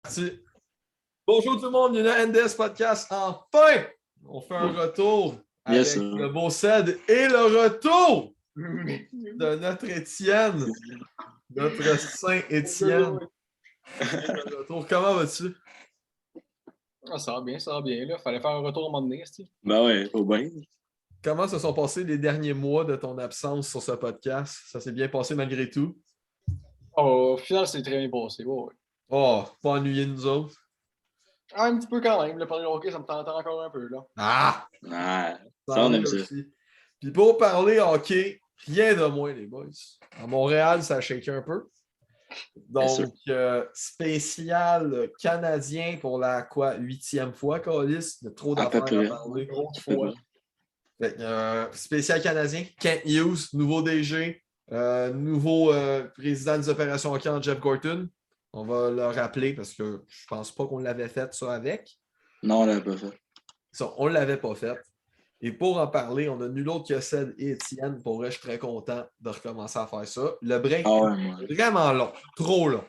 parti. Bonjour tout le monde, bienvenue à NDS Podcast. Enfin, on fait un retour avec le beau Ced et le retour de notre Étienne, notre Saint Étienne. Comment vas-tu? Ah, ça va bien. Là. Fallait faire un retour au moment donné, Ben ouais, faut bien. Comment se sont passés les derniers mois de ton absence sur ce podcast? Ça s'est bien passé malgré tout? Oh, au final, c'est très bien passé. Ouais. Oh, pas ennuyé de nous autres? Ah, un petit peu quand même. Le parler de hockey, ça me tente encore un peu. Là. Ah! Ça, on aime ça. Aussi. Puis pour parler hockey, rien de moins, les boys. À Montréal, ça a shaké un peu. Donc, spécial canadien pour la 8e fois, Calis. Il y a trop d'affaires à parler. Trop de fois. Spécial canadien, Kent Hughes, nouveau DG, nouveau président des opérations hockey en Jeff Gorton. On va le rappeler parce que je pense pas qu'on l'avait fait ça avec. Non, on l'avait pas fait. Ça, on ne l'avait pas fait. Et pour en parler, on a nul autre que Ced et Étienne. Pour vrai, je suis très content de recommencer à faire ça. Le break est vraiment long, trop long.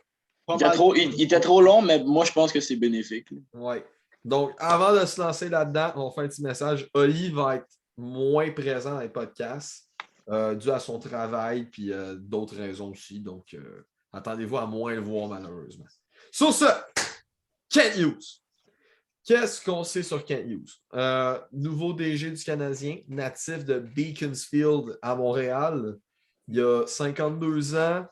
Il était trop long, mais moi, je pense que c'est bénéfique. Oui. Donc, avant de se lancer là-dedans, on fait un petit message. Oli va être moins présent dans les podcasts dû à son travail puis d'autres raisons aussi. Donc, attendez-vous à moins le voir malheureusement. Sur ce, Kent Hughes. Qu'est-ce qu'on sait sur Kent Hughes? Nouveau DG du Canadien, natif de Beaconsfield à Montréal. Il a 52 ans,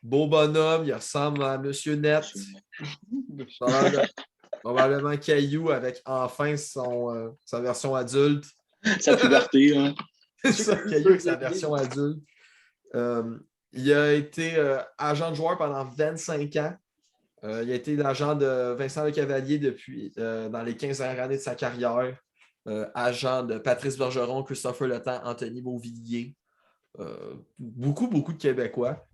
beau bonhomme, il ressemble à Monsieur Net. Probablement Caillou avec enfin sa version adulte. Sa puberté, hein? C'est ça, Caillou avec sa version adulte. Il a été agent de joueur pendant 25 ans. Il a été l'agent de Vincent Lecavalier depuis dans les 15 dernières années de sa carrière. Agent de Patrice Bergeron, Christopher Letang, Anthony Beauvillier. Beaucoup de Québécois.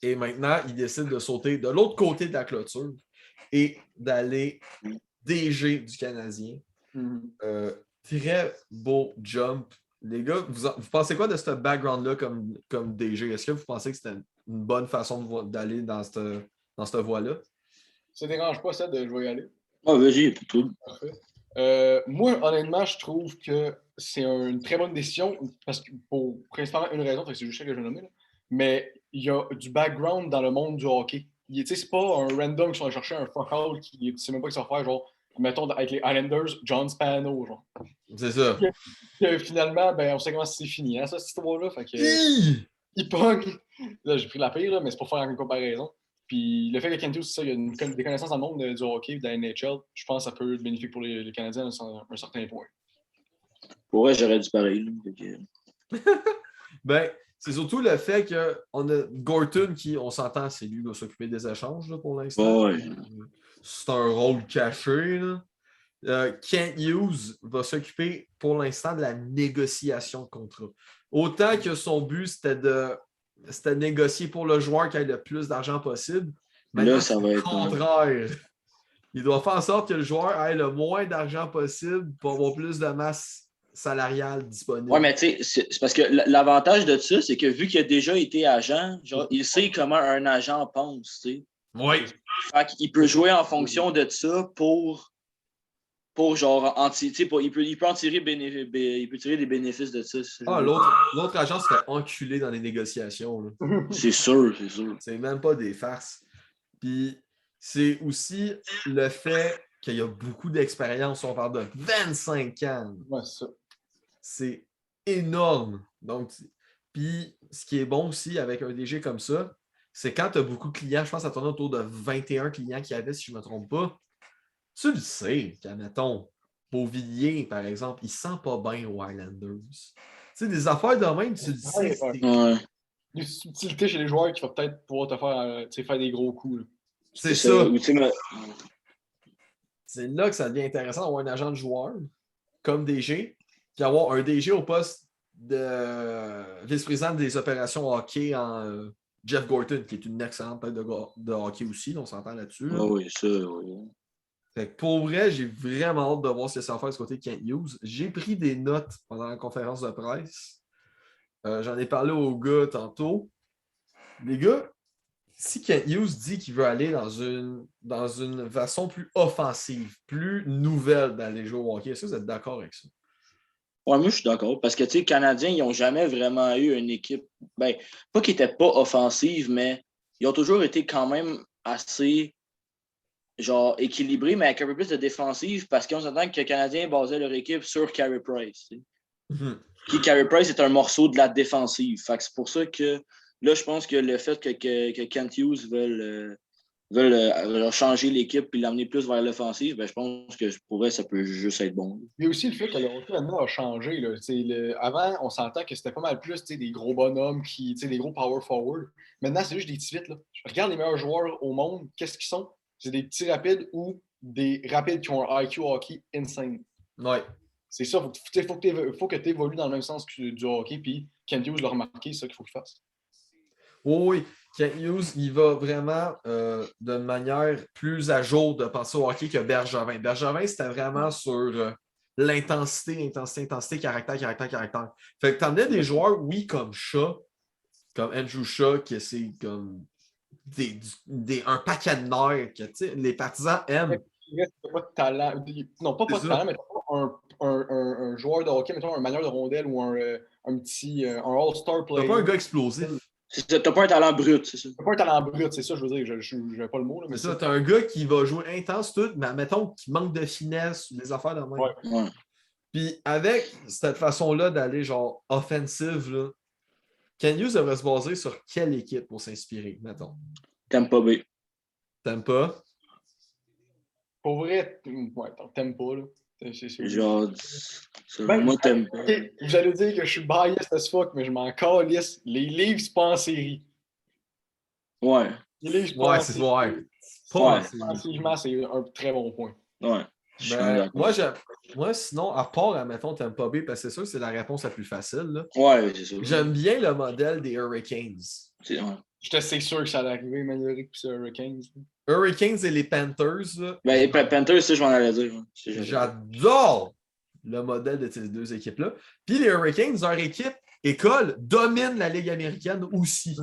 Et maintenant, il décide de sauter de l'autre côté de la clôture et d'aller DG du Canadien. Très beau jump. Les gars, vous pensez quoi de ce background-là comme DG? Est-ce que vous pensez que c'était une bonne façon d'aller dans cette voie-là? Ça ne dérange pas, ça, de je vais y aller. Ah, vas-y, pour tout. Parfait. Moi, honnêtement, je trouve que c'est une très bonne décision parce que pour principalement une raison, c'est juste ça que je vais nommer. Là. Mais il y a du background dans le monde du hockey. C'est pas un random qui va chercher un fuck-all qui ne sait même pas ce qu'il va faire, genre, mettons, avec les Islanders, John Spano, genre. C'est ça. Finalement, on sait comment c'est fini, hein, ça, cette histoire-là. Fait que, il pogne. Là, j'ai pris la pire, là, mais c'est pour faire une comparaison. Puis le fait que Kent Hughes, il y a des connaissances dans le monde du hockey, de la NHL, je pense que ça peut être bénéfique pour les Canadiens à un certain point. Pour vrai, j'aurais dû pareil. C'est surtout le fait qu'on a Gorton qui, on s'entend, c'est lui qui va s'occuper des échanges là, pour l'instant. C'est un rôle caché. Kent Hughes va s'occuper pour l'instant de la négociation de contrat. Autant que son but, c'était de négocier pour le joueur qui ait le plus d'argent possible. Mais là, ça va être le contraire. Il doit faire en sorte que le joueur ait le moins d'argent possible pour avoir plus de masse salariale disponible. Oui, mais tu sais, c'est parce que l'avantage de ça, c'est que vu qu'il a déjà été agent, genre, il sait comment un agent pense, tu sais. Oui. Fait qu'il peut jouer en fonction de ça pour genre, il peut en tirer, il peut tirer des bénéfices de ça. L'autre agent se fait enculer dans les négociations. Là. C'est sûr. C'est même pas des farces. Puis c'est aussi le fait qu'il y a beaucoup d'expérience. On parle de 25 ans. Ouais, c'est ça. C'est énorme. Donc, puis ce qui est bon aussi avec un DG comme ça, c'est quand tu as beaucoup de clients, je pense que ça tourne autour de 21 clients qu'il y avait, si je ne me trompe pas. Tu le sais, mettons, Beauvillier, par exemple, il ne sent pas bien aux Highlanders. Tu sais, des affaires de même, tu le sais. Ouais. Des subtilités chez les joueurs qui vont peut-être pouvoir te faire des gros coups. Là. C'est ça. C'est là que ça devient intéressant d'avoir un agent de joueur comme DG, puis avoir un DG au poste de vice-président des opérations hockey en Jeff Gorton, qui est une excellente tête de hockey aussi, on s'entend là-dessus. Là. Oui, ça, oui. Fait que pour vrai, j'ai vraiment hâte de voir ce que ça va faire du côté de Kent Hughes. J'ai pris des notes pendant la conférence de presse. J'en ai parlé aux gars tantôt. Les gars, si Kent Hughes dit qu'il veut aller dans une façon plus offensive, plus nouvelle d'aller jouer au hockey, est-ce que vous êtes d'accord avec ça? Ouais, moi, je suis d'accord. Parce que, tu sais, les Canadiens, ils n'ont jamais vraiment eu une équipe. Ben, pas qu'ils n'étaient pas offensive, mais ils ont toujours été quand même assez genre équilibrés, mais avec un peu plus de défensive parce qu'on s'entend que les Canadiens basaient leur équipe sur Carey Price. Tu sais. Puis Carey Price est un morceau de la défensive. Fait que c'est pour ça que là, je pense que le fait que Kent Hughes veulent changer l'équipe et l'amener plus vers l'offensive, ben, je pense que pour vrai, ça peut juste être bon. Il y a aussi le fait que le hockey maintenant a changé. Là. Avant, on s'entend que c'était pas mal plus des gros bonhommes, des gros power forward. Maintenant, c'est juste des petits vites. Là. Je regarde les meilleurs joueurs au monde, qu'est-ce qu'ils sont? C'est des petits rapides ou des rapides qui ont un IQ hockey insane. Ouais. C'est ça, faut que tu évolues dans le même sens que du hockey, puis Kent Hughes l'a remarqué, c'est ça qu'il faut qu'il fasse. Oui, Kent Hughes, il va vraiment d'une manière plus à jour de penser au hockey que Bergevin. Bergevin, c'était vraiment sur l'intensité, caractère. Fait que t'en as des joueurs, oui, comme Shaw, comme Andrew Shaw, qui c'est comme un paquet de nerfs que les partisans aiment. T'as pas de talent. Non, pas de talent, mais t'as pas un joueur de hockey, mettons un manieur de rondelle ou un petit un All-Star player. T'as pas un gars explosif. T'as pas un talent brut, c'est ça. T'as pas un talent brut, c'est ça, je veux dire. Je n'ai pas le mot. Là, mais c'est ça, t'as un gars qui va jouer intense tout, mais mettons qu'il manque de finesse ou des affaires de même. Ouais. Puis avec cette façon-là d'aller genre offensive, là, Kent Hughes devrait se baser sur quelle équipe pour s'inspirer, mettons? Tampa Bay. T'aimes pas? Pour vrai, ouais, t'aimes pas, là. Genre, moi, t'aimes pas. Okay. Vous allez dire que je suis biased as fuck, mais je m'en calisse. Les livres, c'est pas en série. Ouais. Les livres, c'est pas en série. Pas Offensivement, c'est un très bon point. Ouais. Ben, moi, sinon, à part, mettons, Tampa Bay, parce que c'est sûr que c'est la réponse la plus facile. Là. Ouais, c'est ça. J'aime bien le modèle des Hurricanes. Ouais. J'étais sûr que ça allait arriver, Emmanuel, puis c'est Hurricanes. Hurricanes et les Panthers. Là, ben, les Panthers, ça, je m'en allais dire. J'adore le modèle de ces deux équipes-là. Puis les Hurricanes, leur équipe, école, domine la Ligue américaine aussi.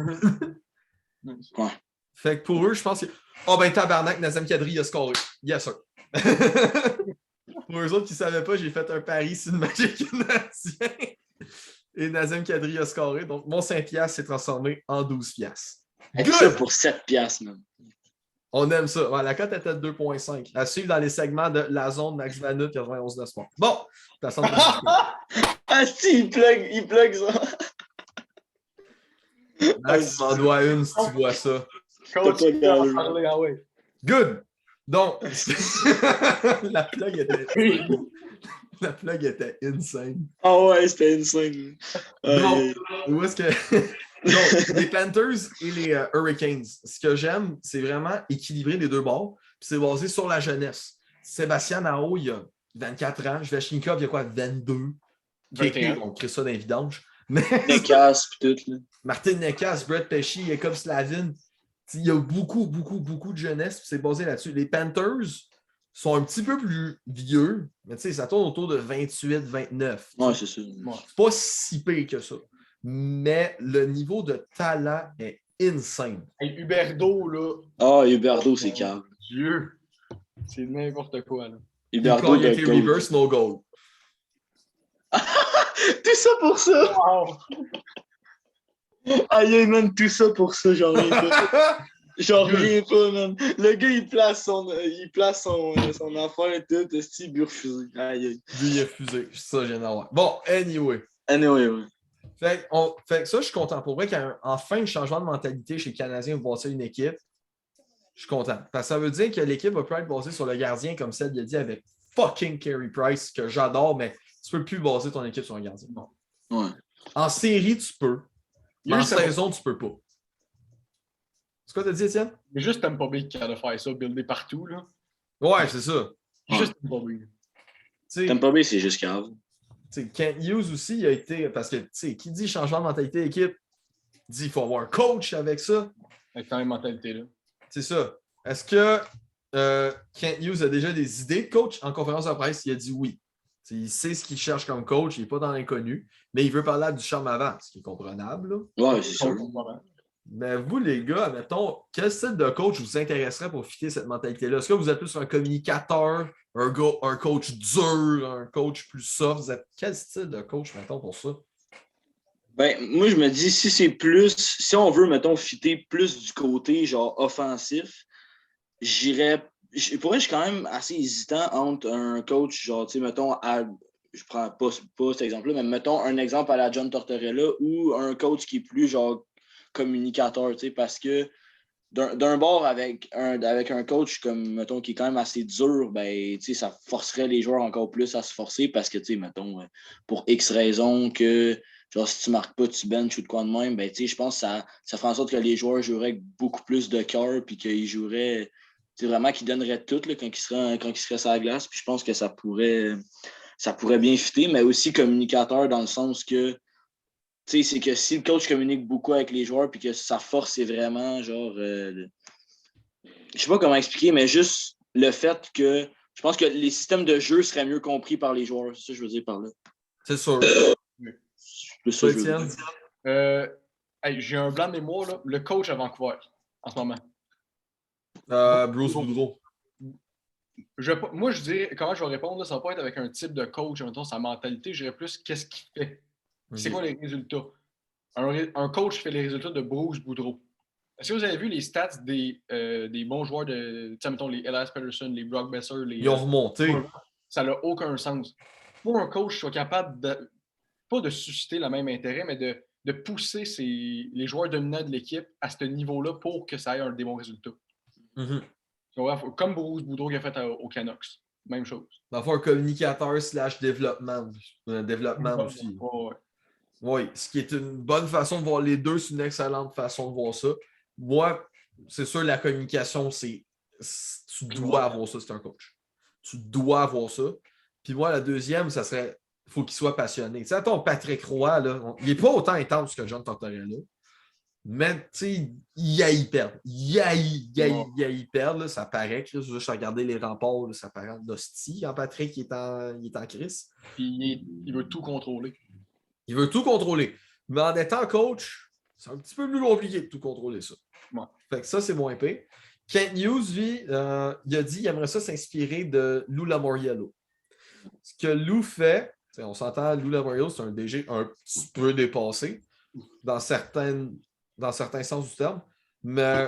Ouais. Fait que pour eux, je pense que. Oh ben tabarnak, Nazem Kadri a scoré. Yes, sir. Pour eux autres qui ne savaient pas, j'ai fait un pari sur le Magic canadien. Et Nazem Kadri a scoré. Donc, mon 5$ s'est transformé en 12$. Good! Ça pour 7$, même. On aime ça. Ouais, la cote était de 2,5. À suivre dans les segments de La Zone, Max Vanut, 91 de sport. Bon, personne ah si, il plug ça. Max m'en doit une si tu vois ça. Good! Donc, la plug était insane. Ah ouais, c'était insane. Donc, où est-ce que. Donc, les Panthers et les Hurricanes, ce que j'aime, c'est vraiment équilibrer les deux bords. Puis c'est basé sur la jeunesse. Sébastien Aho, il a 24 ans. Svechnikov, il y a quoi, 22? Kéké, on crée ça dans les vidanges. Necas, puis tout. Là. Martin Necas, Brett Pesci, Jacob Slavin. Il y a beaucoup de jeunesse. Puis c'est basé là-dessus. Les Panthers sont un petit peu plus vieux, mais tu sais, ça tourne autour de 28, 29. Ouais, c'est ça. C'est pas si pire que ça. Mais le niveau de talent est insane. Hey, Huberdeau, là. Ah, Huberdeau, c'est calme. Dieu. C'est n'importe quoi, là. Huberdeau, il a été reverse, no goal. Tout ça pour ça! Wow. Aïe, man, tout ça pour ça, j'en reviens pas. J'en reviens pas, man. Le gars, il place son affaire et tout, il but refusé. Aïe. Lui, il a refusé. Ça, j'ai d'avoir. Bon, anyway. Oui. Fait que ça, je suis content. Pour vrai qu'il y a enfin un changement de mentalité chez les Canadiens pour bâtir une équipe. Je suis content. Parce que ça veut dire que l'équipe va plus être basée sur le gardien, comme celle a dit avec fucking Carey Price, que j'adore, mais tu peux plus baser ton équipe sur un gardien. Non. Ouais. En série, tu peux. Mais en saison, tu peux pas. C'est quoi t'as dit, Étienne? Mais juste Tampa Bay qui a de faire ça, builder partout, là. Ouais, c'est ça. Juste Tampa Bay. Tampa Bay, c'est juste cave. Kent Hughes aussi, il a été. Parce que, qui dit changement de mentalité d'équipe, dit qu'il faut avoir un coach avec ça. Avec la même mentalité-là. C'est ça. Est-ce que Kent Hughes a déjà des idées de coach? En conférence de presse, il a dit oui. T'sais, il sait ce qu'il cherche comme coach, il n'est pas dans l'inconnu, mais il veut parler à Ducharme avant, ce qui est comprenable. Là. Ouais, c'est sûr. Mais vous, les gars, mettons, quel style de coach vous intéresserait pour fitter cette mentalité-là? Est-ce que vous êtes plus un communicateur, un coach dur, un coach plus soft? Vous êtes quel style de coach, mettons, pour ça? Ben, moi, je me dis, si on veut, mettons, fitter plus du côté, genre, offensif, pour vrai, je suis quand même assez hésitant entre un coach, genre, tu sais, mettons, je prends pas cet exemple-là, mais mettons un exemple à la John Tortorella ou un coach qui est plus, genre, communicateur, tu sais, parce que d'un bord, avec un coach comme, mettons, qui est quand même assez dur, ben, tu sais, ça forcerait les joueurs encore plus à se forcer parce que, tu sais, mettons, pour X raisons que, genre, si tu marques pas, tu benches ou de quoi de même, ben, tu sais, je pense que ça ferait en sorte que les joueurs joueraient avec beaucoup plus de cœur puis qu'ils joueraient, tu sais, vraiment qu'ils donneraient tout là, quand ils seraient sur la glace. Puis je pense que ça pourrait bien fitter, mais aussi communicateur dans le sens que, tu sais, c'est que si le coach communique beaucoup avec les joueurs puis que sa force est vraiment genre je sais pas comment expliquer, mais juste le fait que je pense que les systèmes de jeu seraient mieux compris par les joueurs. C'est ça que je veux dire par là. C'est sûr. C'est ça que je veux Étienne? dire. Hey, j'ai un blanc de mémoire, là. Le coach à Vancouver, en ce moment. Bruce Boudreau. Moi, je dirais, comment je vais répondre, là, ça va pas être avec un type de coach, mettons, sa mentalité, je dirais plus qu'est-ce qu'il fait. C'est quoi les résultats? Un coach fait les résultats de Bruce Boudreau. Est-ce que vous avez vu les stats des bons joueurs de, mettons, les Elias Pettersson, les Brock Besser, Ils ont remonté. Ça n'a aucun sens. Pour un coach soit capable pas de susciter le même intérêt, mais de pousser les joueurs dominants de l'équipe à ce niveau-là pour que ça ait des bons résultats. Mm-hmm. Comme Bruce Boudreau qui a fait au Canucks. Même chose. D'abord, un communicateur / développement. Développement aussi. Ouais. Oui, ce qui est une bonne façon de voir les deux, c'est une excellente façon de voir ça. Moi, c'est sûr, la communication, tu dois avoir ça, c'est un coach. Tu dois avoir ça. Puis moi, la deuxième, ça serait, il faut qu'il soit passionné. Tu sais, attends, Patrick Roy, là, il n'est pas autant intense que John Tortorella. Mais, tu sais, il haït perdre. Il haït perdre, là, ça paraît. Là, juste regarder les remports, là, ça paraît d'hostie quand Patrick il est en crise. Puis il veut tout contrôler. Il veut tout contrôler. Mais en étant coach, c'est un petit peu plus compliqué de tout contrôler ça. Ouais. Fait que ça, c'est moins épais. Kent Hughes, lui, il a dit qu'il aimerait ça s'inspirer de Lou Lamoriello. Ce que Lou fait, on s'entend, Lou Lamoriello, c'est un DG un petit peu dépassé dans certains sens du terme, mais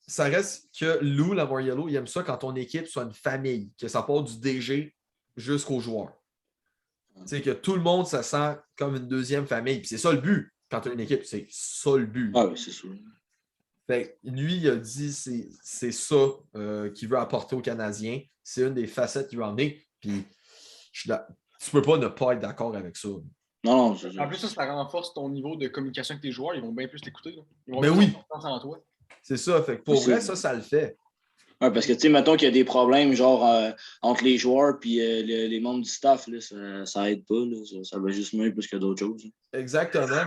ça reste que Lou Lamoriello, il aime ça quand ton équipe soit une famille, que ça part du DG jusqu'aux joueurs. C'est que tout le monde se sent comme une deuxième famille. Puis c'est ça le but quand tu as une équipe. C'est ça le but. Ah oui, c'est sûr. Fait, lui, il a dit c'est ça qu'il veut apporter aux Canadiens. C'est une des facettes qu'il veut emmener. Puis tu peux pas ne pas être d'accord avec ça. Non, en plus, ça renforce ton niveau de communication avec tes joueurs. Ils vont bien plus t'écouter. Ils vont Mais oui. confiance en toi. C'est ça. Fait que pour vrai, ça le fait. Ouais, parce que, tu sais, mettons qu'il y a des problèmes, genre, entre les joueurs et les membres du staff, là, ça aide pas. Là, ça va juste mieux plus que d'autres choses. Là. Exactement.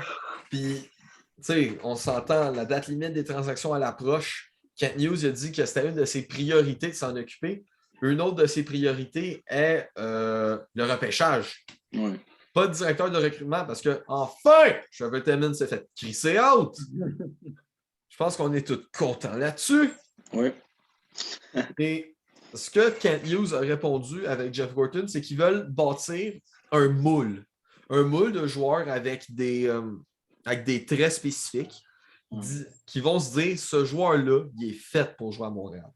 Puis, tu sais, on s'entend, la date limite des transactions à l'approche. Kent Hughes a dit que c'était une de ses priorités de s'en occuper. Une autre de ses priorités est le repêchage. Ouais. Pas de directeur de recrutement parce que, enfin, Trevor Timmins s'est fait crisser out. Je pense qu'on est tous contents là-dessus. Oui. Et ce que Kent Hughes a répondu avec Jeff Gorton, c'est qu'ils veulent bâtir un moule. Un moule de joueurs avec des traits spécifiques qui vont se dire ce joueur-là, il est fait pour jouer à Montréal.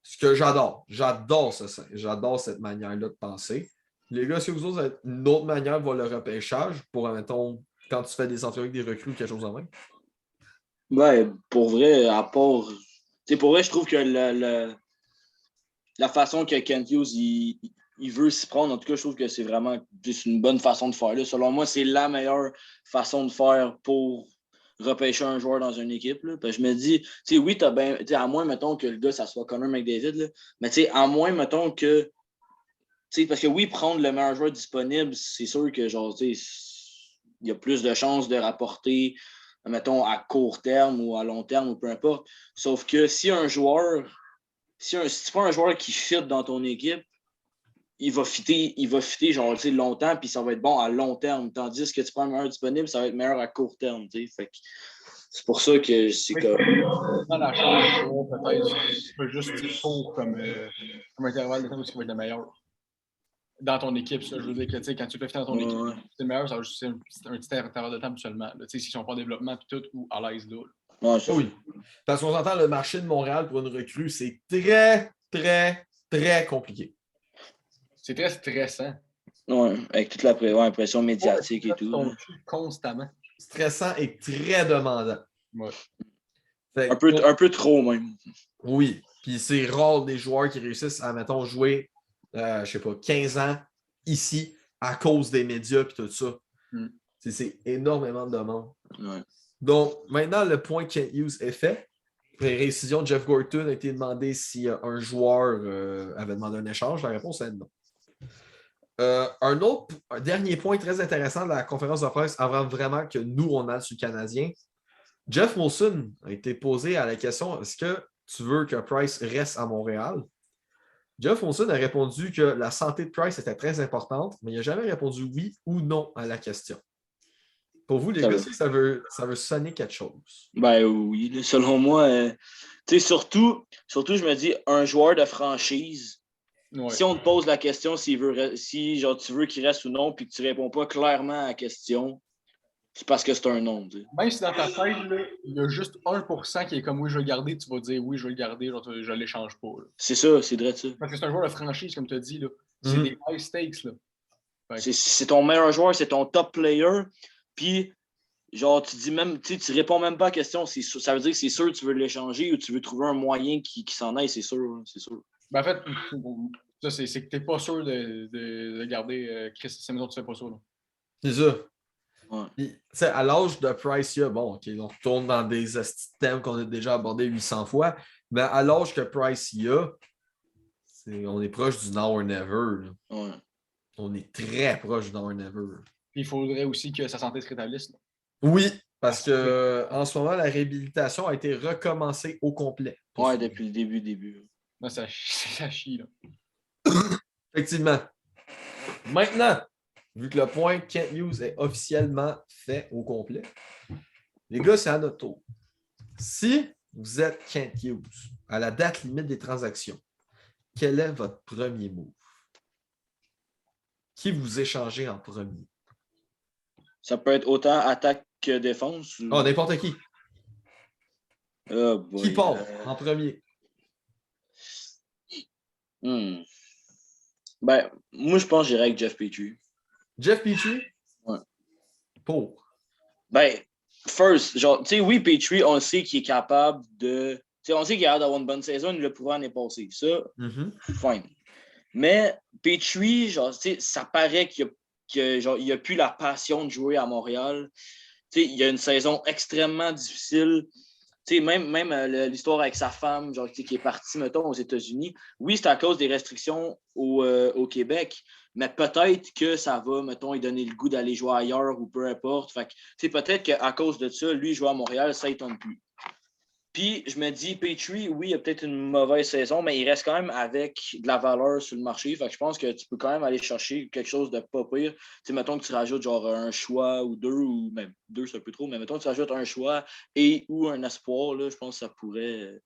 Ce que j'adore. J'adore cette manière-là de penser. Les gars, est-ce que vous autres avez une autre manière de voir le repêchage pour, mettons, quand tu fais des entrevues avec des recrues ou quelque chose en même? Ouais, pour vrai, à part. Pour vrai, je trouve que la façon que Kent Hughes il veut s'y prendre, en tout cas, je trouve que c'est vraiment juste une bonne façon de faire. Là. Selon moi, c'est la meilleure façon de faire pour repêcher un joueur dans une équipe. Là. Parce que je me dis, oui, à moins, mettons, que le gars, ça soit Connor McDavid, là, mais à moins, mettons, que. Parce que oui, prendre le meilleur joueur disponible, c'est sûr que, genre, il y a plus de chances de rapporter, mettons, à court terme ou à long terme ou peu importe. Sauf que si un joueur. Si tu prends un joueur qui fit dans ton équipe, il va fitter genre, longtemps, puis ça va être bon à long terme. Tandis que tu prends un meilleur disponible, ça va être meilleur à court terme. Fait que C'est pour ça que c'est comme. Dans la chambre, peut-être, tu peux juste dire pour comme intervalle de temps où tu vas être le meilleur. Dans ton équipe, ça, je veux dire que quand tu le fais dans ton équipe, c'est le meilleur, c'est un petit intervalle de temps seulement. S'ils sont pas en développement puis tout ou à l'aise là. Ouais, Oui. Parce qu'on entend le marché de Montréal pour une recrue, c'est très, très, très compliqué. C'est très stressant. Ouais, avec toute la pression médiatique et tout. Constamment. Stressant et très demandant. Ouais. Un peu trop, même. Oui. Puis c'est rare des joueurs qui réussissent à, mettons, jouer, je sais pas, 15 ans ici à cause des médias et tout ça. C'est énormément de demande. Ouais. Donc, maintenant, le point Kent Hughes est fait. Après récision de Jeff Gorton a été demandé si un joueur avait demandé un échange. La réponse est non. Un dernier point très intéressant de la conférence de presse avant vraiment que nous, on aille sur le Canadien. Jeff Molson a été posé à la question, est-ce que tu veux que Price reste à Montréal? Jeff Molson a répondu que la santé de Price était très importante, mais il n'a jamais répondu oui ou non à la question. Pour vous, les gars, ça veut sonner quelque chose. Ben oui, selon moi, tu sais, surtout, je me dis, un joueur de franchise, si on te pose la question si genre, tu veux qu'il reste ou non, puis que tu ne réponds pas clairement à la question, c'est parce que c'est un non. T'sais. Même si dans ta tête, là, il y a juste 1% qui est comme oui, je veux le garder, tu vas dire oui, je veux le garder, genre, je ne l'échange pas. Là. C'est ça, c'est vrai ça. Parce que c'est un joueur de franchise, comme tu as dit. Là. C'est des high stakes. Là. C'est ton meilleur joueur, c'est ton top player. Puis, genre, tu dis même, tu réponds même pas à la question. Ça veut dire que c'est sûr que tu veux l'échanger ou tu veux trouver un moyen qui s'en aille, c'est sûr. Ben, en fait, ça, c'est que tu n'es pas sûr de garder Chris. C'est maison, tu ne fais pas ça. Là. C'est ça. Ouais. Puis, à l'âge de Price, bon, OK, on retourne dans des thèmes qu'on a déjà abordés 800 fois, mais à l'âge que Price on est proche du now or never. Ouais. On est très proche du now or never. Puis il faudrait aussi que sa santé se rétablisse. Là. Oui, parce que en ce moment, la réhabilitation a été recommencée au complet. Ouais, depuis le début. Là, ça chie, là. Effectivement. Maintenant, vu que le point Kent Hughes est officiellement fait au complet, les gars, c'est à notre tour. Si vous êtes Kent Hughes à la date limite des transactions, quel est votre premier move? Qui vous échangez en premier? Ça peut être autant attaque que défense. Oh, n'importe qui. Oh boy, qui part en premier? Ben, moi, je pense que j'irai avec Jeff Petrie. Jeff Petrie? Ouais. Pour? Ben, first, genre, tu sais, oui, Petrie, on sait qu'il est capable de... Tu sais, on sait qu'il a l'air d'avoir une bonne saison, il le prouvé l'année passée. Ça, fine. Mais Petrie, genre, tu sais, ça paraît qu'il a plus la passion de jouer à Montréal. Tu sais, il a une saison extrêmement difficile. Tu sais, même l'histoire avec sa femme, genre, qui est partie, mettons, aux États-Unis, oui, c'est à cause des restrictions au Québec, mais peut-être que ça va, mettons, lui donner le goût d'aller jouer ailleurs ou peu importe. Fait que, tu sais, peut-être qu'à cause de ça, lui, jouer à Montréal, ça ne étonne plus. Puis, je me dis, Petrie, oui, il a peut-être une mauvaise saison, mais il reste quand même avec de la valeur sur le marché. Fait que je pense que tu peux quand même aller chercher quelque chose de pas pire. Tu sais, mettons que tu rajoutes genre un choix ou deux, ou même deux, c'est un peu trop, mais mettons que tu rajoutes un choix et ou un espoir, là, je pense que ça pourrait.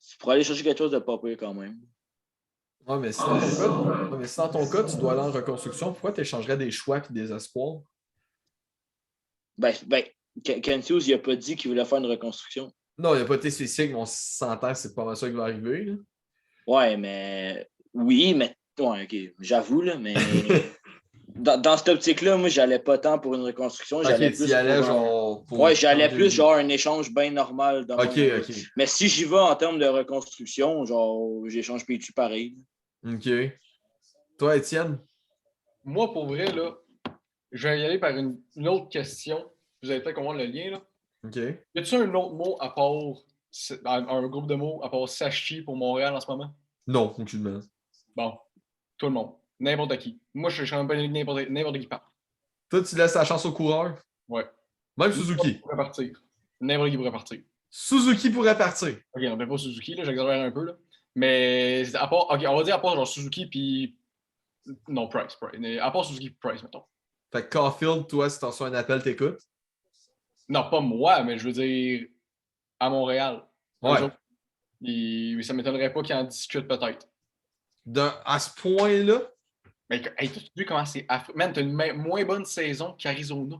Tu pourrais aller chercher quelque chose de pas pire quand même. Oui, mais si dans ton cas, tu dois aller en reconstruction, pourquoi tu échangerais des choix et des espoirs? Ben, Kent Hughes, il n'a pas dit qu'il voulait faire une reconstruction. Non, il n'a pas été spécifique, mais on s'entend que c'est pas mal ça qui va arriver. Là. Ouais, mais. Oui, mais. Ouais, ok. J'avoue, là, mais. dans cette optique-là, moi, j'allais pas tant pour une reconstruction. J'allais plus j'allais plus genre un échange bien normal. OK. Mais si j'y vais en termes de reconstruction, genre, j'échange Petrie pareil. OK. Toi, Étienne? Moi, pour vrai, là, je vais y aller par une autre question. Vous allez peut-être comprendre le lien, là. OK. Y a-t-il un autre mot à part un groupe de mots à part Sachi pour Montréal en ce moment? Non, aucunement. Bon, tout le monde. N'importe qui. Moi, je suis pas n'importe qui part. Toi, tu laisses la chance au coureur? Ouais. Même Suzuki. Pourrait partir. N'importe qui pourrait partir. Suzuki pourrait partir. OK, on ne fait pas Suzuki, là, j'exagère un peu. Là. Mais à part, OK, on va dire à part genre Suzuki puis. Non, Price. À part Suzuki Price, mettons. Fait que Caulfield, toi, si t'en reçois un appel, t'écoutes? Non, pas moi, mais je veux dire à Montréal. Ouais. Eux autres, ça m'étonnerait pas qu'ils en discutent peut-être. À ce point-là, Mais hey, t'as vu comment c'est affreux? Man, t'as une moins bonne saison qu'Arizona.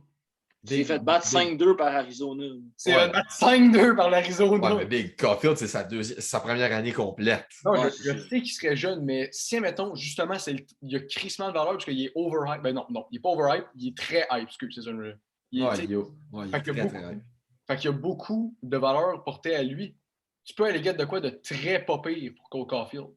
C'est fait battre 5-2 par Arizona. C'est Ouais. battre 5-2 par l'Arizona. Ouais, mais Big Caulfield, c'est sa première année complète. Non, Ouais, je sais qu'il serait jeune, mais si, mettons, justement, il y a crissement de valeur parce qu'il est overhype. Ben non, il n'est pas overhype, il est très hype, excuse, c'est ça. Il est, Il est très, très hype. Fait qu'il y a beaucoup de valeur portée à lui. Tu peux aller get de quoi de très pas pire pour Cole Caulfield.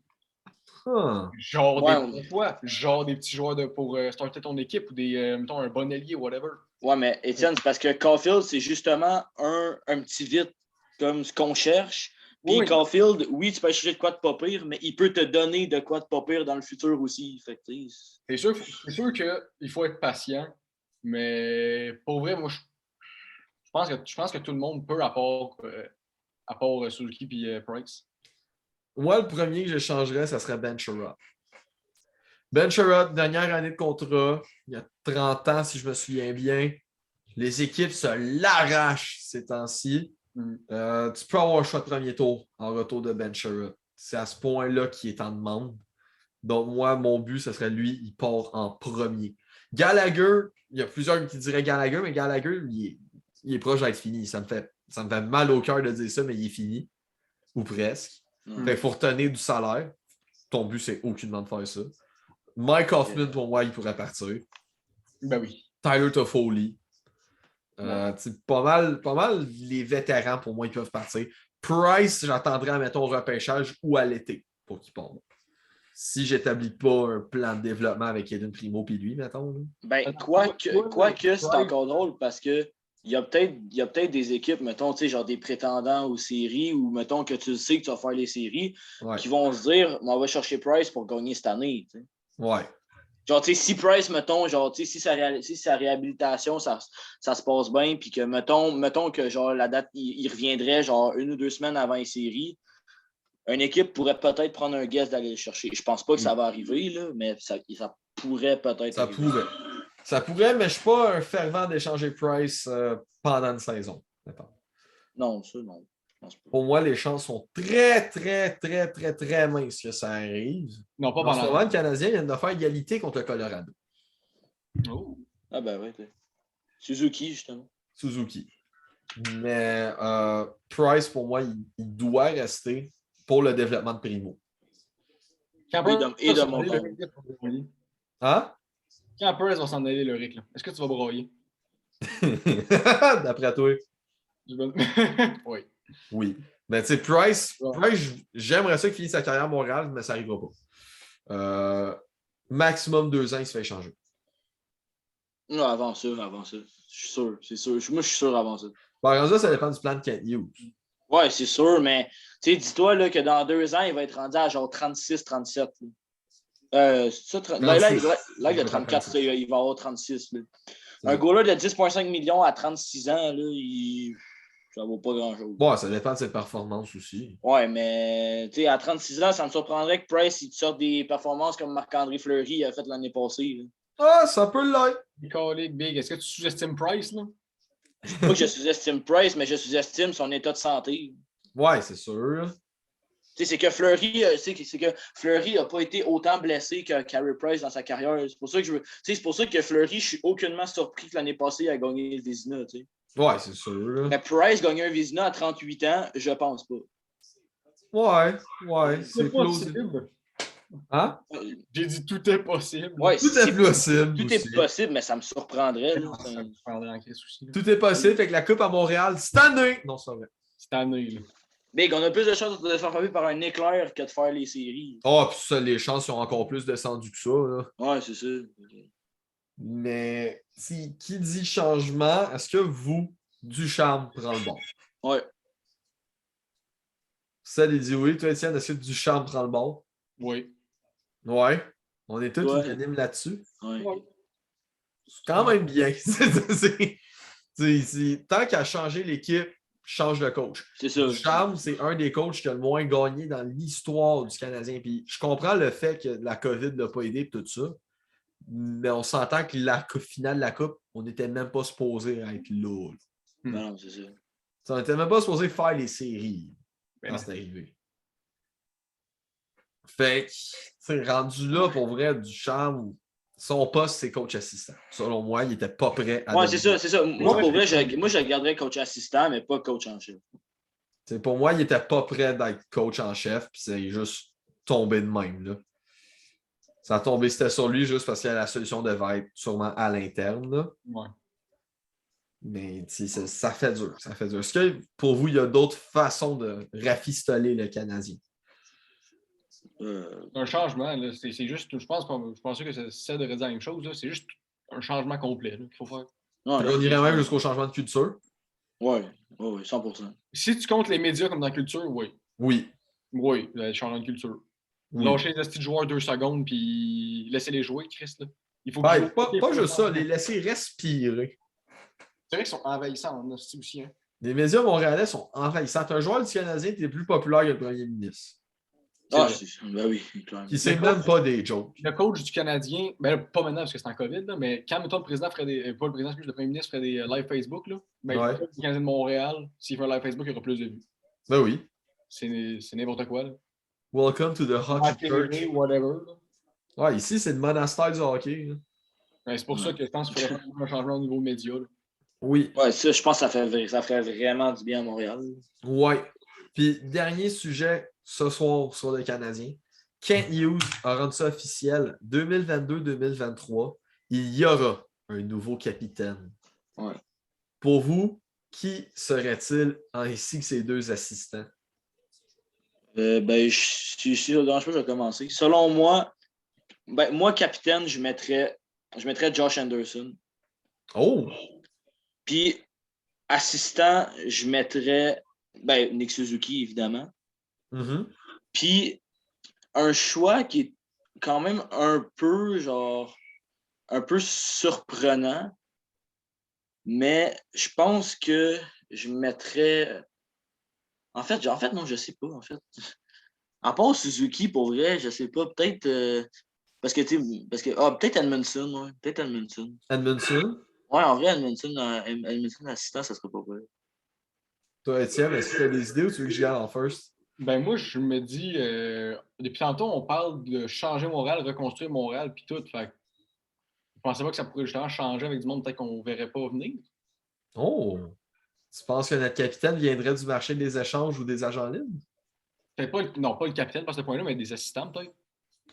Genre des petits joueurs pour starter ton équipe ou mettons, un bon allié, whatever. Ouais, mais Étienne, c'est parce que Caulfield, c'est justement un petit vite comme ce qu'on cherche. Puis Oui. Caulfield, oui, tu peux chercher de quoi de pas pire, mais il peut te donner de quoi de pas pire dans le futur aussi. Fait que, c'est sûr qu'il faut être patient, mais pour vrai, moi, je pense que tout le monde peut, à part Suzuki et Price. Moi, le premier que je changerais, ça serait Ben Sherrod. Ben Sherrod, dernière année de contrat, il y a 30 ans, si je me souviens bien. Les équipes se l'arrachent ces temps-ci. Tu peux avoir un choix de premier tour en retour de Ben Sherrod. C'est à ce point-là qu'il est en demande. Donc, moi, mon but, ce serait lui, il part en premier. Gallagher, il y a plusieurs qui diraient Gallagher, mais Gallagher, il est proche d'être fini. Ça me fait mal au cœur de dire ça, mais il est fini. Ou presque. Fait qu'il faut retenir du salaire. Ton but, c'est aucunement de faire ça. Mike Hoffman, pour moi, il pourrait partir. Ben oui. Tyler Toffoli. Pas mal les vétérans, pour moi, ils peuvent partir. Price, j'attendrais, mettons, au repêchage ou à l'été pour qu'il parte. Si j'établis pas un plan de développement avec Eden Primo puis lui, mettons. Ben, quoique c'est encore drôle parce que il y a peut-être des équipes, mettons, tu sais, genre des prétendants aux séries ou mettons que tu sais que tu vas faire les séries, qui vont se dire, on va chercher Price pour gagner cette année. T'sais. Ouais. Genre, tu sais, si Price, mettons, genre, tu sais, si sa réhabilitation, ça se passe bien, puis que, mettons que, genre, la date, il reviendrait, genre, 1 ou 2 semaines avant les séries, une équipe pourrait peut-être prendre un guess d'aller le chercher. Je pense pas que ça va arriver, là, mais ça pourrait peut-être arriver. Ça pourrait, mais je suis pas un fervent d'échanger Price pendant une saison. Non, ça, non. Pour moi, les chances sont très, très, très, très, très minces que ça arrive. Non, pas en ce moment, le Canadien vient de faire égalité contre le Colorado. Oh. Ah ben oui. Suzuki, justement. Suzuki. Mais Price, pour moi, il doit rester pour le développement de Primo. Et de Montgomery. Hein? Quand Price va s'en aller, le Rick, est-ce que tu vas broyer? D'après toi? Oui. Oui. Mais tu sais, Price, j'aimerais ça qu'il finisse sa carrière à Montréal, mais ça n'arrivera pas. Maximum 2 ans, il se fait échanger. Non, avant ça. Je suis sûr, c'est sûr. Moi, je suis sûr avant ça. Bon, ça dépend du plan de Kent Hughes. Ouais, c'est sûr, mais tu sais, dis-toi là, que dans 2 ans, il va être rendu à genre 36-37. Là, il a 34, il va avoir 36. Là. Un goaler de 10,5 millions à 36 ans, là, ça vaut pas grand-chose. Bon, ça dépend de ses performances aussi. Ouais, mais à 36 ans, ça me surprendrait que Price il te sorte des performances comme Marc-André Fleury a fait l'année passée. Là. Ah, ça peut l'être. Big, est-ce que tu sous-estimes Price, là? Pas que je sous-estime Price, mais je sous-estime son état de santé. Ouais, c'est sûr. C'est que Fleury n'a pas été autant blessé que Carey Price dans sa carrière. C'est pour ça que Fleury, je suis aucunement surpris que l'année passée, il a gagné le Vézina. Ouais, c'est sûr. Mais Price gagner un Vézina à 38 ans, je pense pas. Ouais, c'est plausible. Hein? J'ai dit tout est possible. Ouais, tout est possible. Tout est possible, mais ça me surprendrait. Tout est possible. Fait que la Coupe à Montréal, cette année. Non, c'est vrai. Cette année, là. Big, on a plus de chances de se faire frapper par un éclair que de faire les séries. Oh, puis ça, les chances sont encore plus descendues que ça. Là. Ouais, c'est ça. Mais qui dit changement, est-ce que Ducharme prend le bord? Ouais. Ça, il dit oui. Toi, Étienne, est-ce que Ducharme prend le bord? Oui. Ouais. On est tous unanimes là-dessus. Ouais. C'est quand même bien. Tant qu'à changer l'équipe, change de coach. C'est ça. Ducharme, c'est un des coachs qui a le moins gagné dans l'histoire du Canadien. Puis je comprends le fait que la COVID ne l'a pas aidé et tout ça. Mais on s'entend que la finale de la Coupe, on n'était même pas supposé être là. Ben non, c'est ça. On n'était même pas supposé faire les séries Ben quand non. c'est arrivé. Fait que, c'est rendu là, pour vrai, Duchamp, son poste, c'est coach assistant. Selon moi, il n'était pas prêt à Ouais, devenir. c'est ça. Moi, Ouais, pour vrai, je garderais coach assistant, mais pas coach en chef. Pour moi, il n'était pas prêt d'être coach en chef, puis c'est juste tombé de même. Là. Ça a tombé, c'était sur lui juste parce que la solution devait être sûrement à l'interne. Là. Ouais. Mais ça fait dur. Ça fait dur. Est-ce que pour vous, il y a d'autres façons de rafistoler le Canadien? Un changement, là, c'est juste, je pensais que ça devrait dire la même chose. Là, c'est juste un changement complet qu'il faut faire. Ouais, On irait même jusqu'au changement de culture? ouais, 100%. Si tu comptes les médias comme dans la culture, oui. Oui. Oui, changement de culture. Oui. Lâcher les petits joueurs 2 secondes puis laisser les jouer, Chris. Là. Il faut Ben, qu'ils pas juste ça, les laisser respirer. C'est vrai qu'ils sont envahissants en hostie aussi. Hein. Les médias montréalais sont envahissants. Un joueur du Canadien qui est plus populaire que le premier ministre. Ben oui, clairement. Puis c'est même pas des jokes. Le coach du Canadien, ben là, pas maintenant parce que c'est en COVID, là, mais quand mettons, le président ferait des. Pas le président, le premier ministre ferait des live Facebook, là, ben, Ouais. le coach du Canadien de Montréal, s'il fait un live Facebook, il y aura plus de vues. Ben oui. C'est n'importe quoi. Là. Welcome to the hockey church. Whatever. Là. Ouais, ici, c'est le monastère du hockey. Là. Ben, c'est pour ça que je pense qu'il faudrait faire un changement au niveau média. Là. Oui. Ouais, ça, je pense que ça ferait vraiment du bien à Montréal. Ouais. Puis, dernier sujet ce soir sur le Canadien. Kent Hughes a rendu ça officiel. 2022-2023, il y aura un nouveau capitaine. Ouais. Pour vous, qui serait-il ainsi que ses deux assistants? Si ça ne dérange pas, je vais commencer. Selon moi, moi, capitaine, je mettrais Josh Anderson. Oh! Puis, assistant, je mettrais Nick Suzuki, évidemment. Mm-hmm. Puis, un choix qui est quand même un peu surprenant, mais je pense que je mettrais... En fait, non, je sais pas, en fait. À part Suzuki, pour vrai, je sais pas, peut-être... parce que peut-être Edmondson, ouais. Peut-être Edmondson. Edmondson? Ouais, en vrai, Edmondson assistant, ça serait pas vrai. Toi, Étienne, est-ce que tu as des idées ou tu veux que je garde en first? Ben moi, je me dis, depuis tantôt, on parle de changer Montréal, reconstruire Montréal, puis tout. Fait que je pensais pas que ça pourrait justement changer avec du monde peut-être qu'on ne verrait pas venir. Oh! Tu penses que notre capitaine viendrait du marché des échanges ou des agents libres? Peut-être pas, pas le capitaine par ce point-là, mais des assistants peut-être.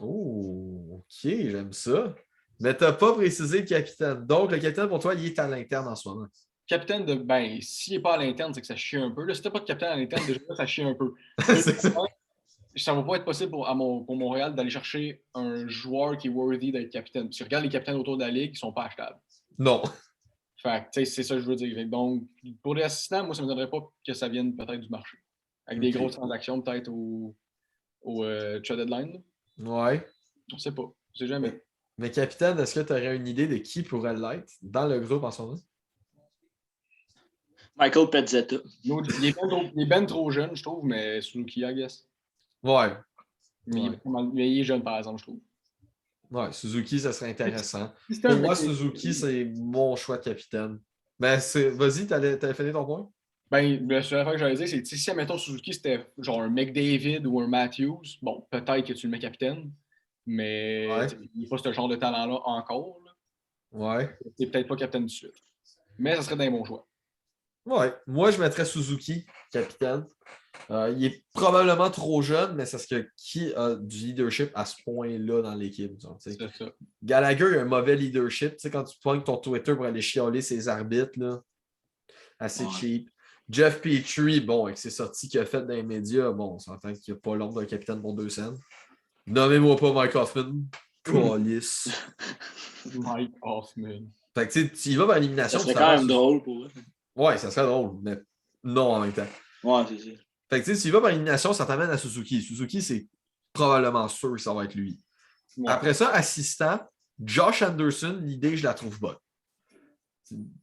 Oh, OK, j'aime ça. Mais tu n'as pas précisé le capitaine. Donc, le capitaine, pour toi, il est à l'interne en ce moment. Capitaine de. Ben, s'il n'est pas à l'interne, c'est que ça chie un peu. Là, si t'as pas de capitaine à l'interne, déjà, ça chie un peu. Ça va pas être possible pour Montréal d'aller chercher un joueur qui est worthy d'être capitaine. Si tu regardes les capitaines autour de la ligue, ils sont pas achetables. Non. Fait que, c'est ça que je veux dire. Donc, pour les assistants, moi, ça ne me donnerait pas que ça vienne peut-être du marché. Avec des grosses transactions, peut-être au trade deadline. Ouais. On sait pas. On sait jamais. Mais capitaine, est-ce que tu aurais une idée de qui pourrait l'être dans le groupe en ce moment? Michael Pezzetta. Il est ben trop jeune, je trouve, mais Suzuki, I guess. Ouais. Mais il est jeune, par exemple, je trouve. Ouais, Suzuki, ça serait intéressant. Pour moi, Suzuki, c'est mon choix de capitaine. Mais vas-y, t'allais finir ton point? Ben, la seule affaire que j'allais dire, c'est que si, admettons, Suzuki, c'était genre un McDavid ou un Matthews, bon, peut-être que tu le mets capitaine, mais il n'est pas ce genre de talent-là encore. Là. Ouais. Il n'est peut-être pas capitaine du suite. Mais ça serait d'un bon choix. Ouais. Moi, je mettrais Suzuki, capitaine. Il est probablement trop jeune, mais c'est ce que qui a du leadership à ce point-là dans l'équipe. C'est ça. Gallagher a un mauvais leadership. Tu sais, quand tu pointes ton Twitter pour aller chialer ses arbitres, là, assez cheap. Jeff Petrie, bon, avec ses sorties qu'il a faites dans les médias, bon, on s'entend qu'il n'y a pas l'ordre d'un capitaine pour 2 cents. Nommez-moi pas Mike Hoffman. Calice. Mike Hoffman. Fait que tu y vas par élimination. Ça serait quand même drôle pour eux. Ouais, ça serait drôle, mais non en même temps. Ouais, c'est ça. Fait que tu y vas par élimination, ça t'amène à Suzuki. Suzuki, c'est probablement sûr que ça va être lui. Ouais. Après ça, assistant, Josh Anderson, l'idée, je la trouve bonne.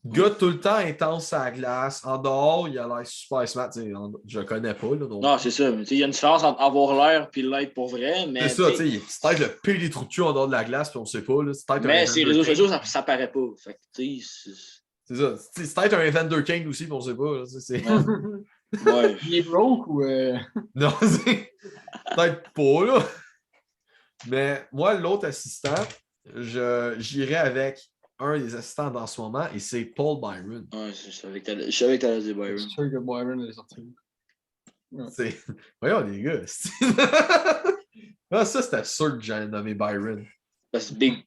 Gars tout le temps intense à la glace. En dehors, il a l'air super smart. Je le connais pas. Là, donc... Non, c'est ça. Il y a une différence entre avoir l'air et l'être pour vrai. Mais c'est ça, c'est peut-être le pire des trous de cul en dehors de la glace, puis on sait pas. Là. Mais ces réseaux sociaux, ça paraît pas. Fait que, C'est ça. C'est peut-être un Evander Kane aussi, mais on sait pas. Là, Ouais. Il est broke ou. Non, c'est peut-être pas, là. Mais moi, l'autre assistant, j'irais avec un des assistants dans ce moment, et c'est Paul Byron. Ouais, je savais que t'allais dire Byron. C'est sûr que Byron est sorti. C'est... Voyons, les gars. Ah, ça, c'était sûr que j'allais nommer Byron. Parce que Big,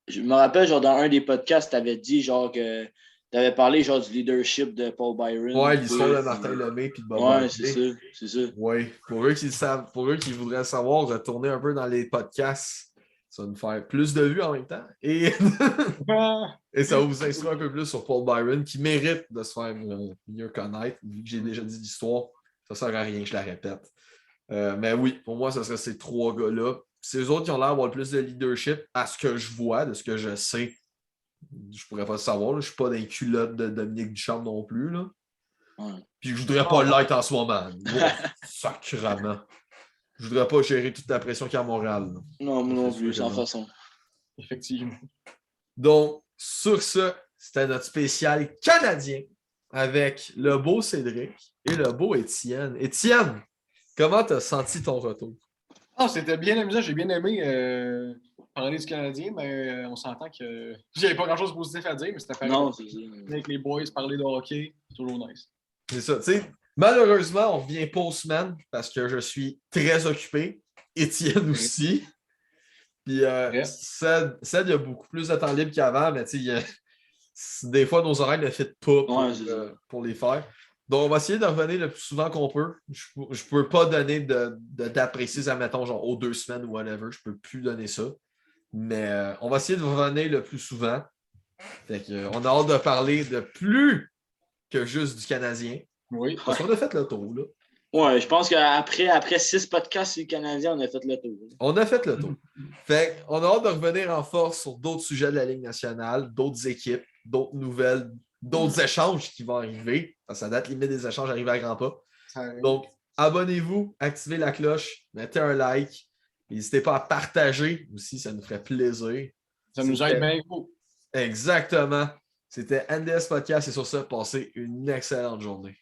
je me rappelle, genre, dans un des podcasts, t'avais dit, genre, que t'avais parlé, genre, du leadership de Paul Byron. Ouais, l'histoire de Martin Lemay puis de Bob Ouais, Barkley. c'est ça. Oui, pour eux qui voudraient savoir, retourner un peu dans les podcasts, ça va nous faire plus de vues en même temps. Et ça va vous instruire un peu plus sur Paul Byron, qui mérite de se faire mieux connaître. Vu que j'ai déjà dit l'histoire, ça ne sert à rien que je la répète. Mais oui, pour moi, ce serait ces trois gars-là. C'est eux autres qui ont l'air d'avoir le plus de leadership à ce que je vois, de ce que je sais. Je pourrais pas le savoir. Là. Je ne suis pas dans les culottes de Dominique Ducharme non plus. Là. Ouais. Puis je voudrais pas l'être en ce moment. Sacrement. Je voudrais pas gérer toute la pression qu'il y a à Montréal. Là. Non, moi non plus, sans façon. Effectivement. Donc, sur ce, c'était notre spécial canadien avec le beau Cédric et le beau Étienne. Étienne, comment t'as senti ton retour? Ah, c'était bien amusant. J'ai bien aimé parler du Canadien, mais on s'entend que j'avais pas grand-chose de positif à dire, mais c'était pareil. Non, c'est ça. Avec les boys, parler de hockey, c'est toujours nice. C'est ça, tu sais. Malheureusement, on revient pas aux semaines parce que je suis très occupé. Étienne aussi. Puis Ced, il y a beaucoup plus de temps libre qu'avant, mais tu sais, des fois, nos horaires ne fit pas pour les faire. Donc, on va essayer de revenir le plus souvent qu'on peut. Je ne peux pas donner de date précise, admettons, genre aux 2 semaines ou whatever. Je ne peux plus donner ça. Mais on va essayer de revenir le plus souvent. Fait que, on a hâte de parler de plus que juste du Canadien. Oui. Parce qu'on a fait le tour, là. Ouais, je pense qu'après 6 podcasts sur le Canadien, on a fait le tour. On a fait le tour. Fait qu'on a hâte de revenir en force sur d'autres sujets de la Ligue nationale, d'autres équipes, d'autres nouvelles, d'autres échanges qui vont arriver. Ça date limite des échanges arrivés à grands pas. Donc, abonnez-vous, activez la cloche, mettez un like. N'hésitez pas à partager aussi, ça nous ferait plaisir. Ça nous aide bien beaucoup. Exactement. C'était NDS Podcast et sur ça, passez une excellente journée.